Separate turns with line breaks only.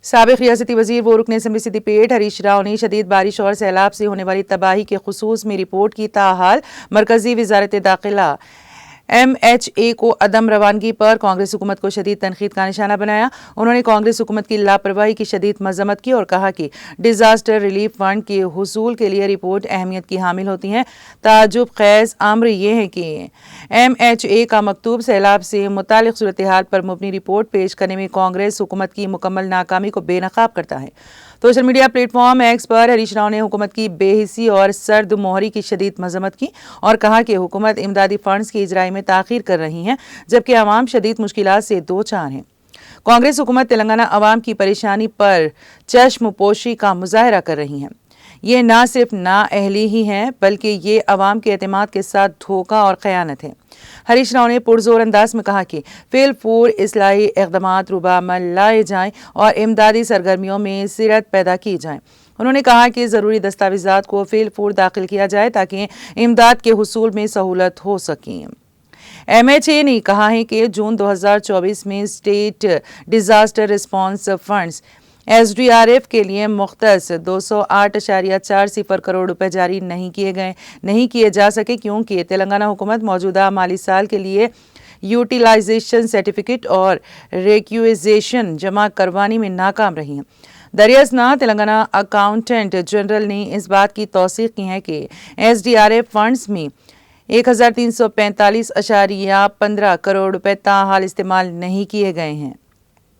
साबिक रियासती वजीर व रुकन असम्बली सिद्दीपेट हरीश राव ने शदीद बारिश और सैलाब से होने वाली तबाही के खुसूस में रिपोर्ट की। ताहाल मरकजी वजारत दाखिला MHA को अदम रवानगी पर कांग्रेस हुकूमत को शदीद तनकीद का निशाना बनाया। उन्होंने कांग्रेस हुकूमत की लापरवाही की शदीद मजम्मत की और कहा कि डिजास्टर रिलीफ फंड के हुसूल के लिए रिपोर्ट अहमियत की हामिल होती हैं। ताजुब खैज अम्र यह है कि MHA का मकतूब सैलाब से मुतालिक सूरत हाल पर मुबनी रिपोर्ट पेश करने में कांग्रेस हुकूमत की मुकम्मल नाकामी को बेनकाब करता है। सोशल मीडिया प्लेटफॉर्म एक्स पर हरीश राव ने हुकूमत की बेहिसी और सर्द मोहरी की शदीद मजम्मत की और कहा कि हुकूमत इमदादी फंड्स की इजराई में ताखीर कर रही है, जबकि आवाम शदीद मुश्किलात से दो चार हैं। कांग्रेस हुकूमत तेलंगाना अवाम की परेशानी पर चश्म पोशी का मुजाहरा कर रही है। ये ना सिर्फ नाअहली ही है बल्कि ये अवाम के एतमाद के साथ धोखा और ख़यानत है। हरीश राव ने पुरजोर अंदाज में कहा कि फिलपूर इस्लाही इक़दामात रुबामल लाए जाएं और इमदादी सरगर्मियों में सिरत पैदा की जाए। उन्होंने कहा कि ज़रूरी दस्तावेज़ात को फिलपूर दाखिल किया जाए ताकि इमदाद के हुसूल में सहूलत हो सके। MHA ने कहा है कि जून 2024 में state disaster response funds SDRF के लिए मुख्तस 208.40 करोड़ रुपए जारी नहीं किए जा सके क्योंकि तेलंगाना हुकूमत मौजूदा माली साल के लिए यूटिलाइजेशन सर्टिफिकेट और रिक्विजिशन जमा करवाने में नाकाम रही है। दरियासना तेलंगाना अकाउंटेंट जनरल ने इस बात की तौसीक की है कि SDRF फंड्स में 1345.15 करोड़ रुपए ताहाल इस्तेमाल नहीं किए गए हैं।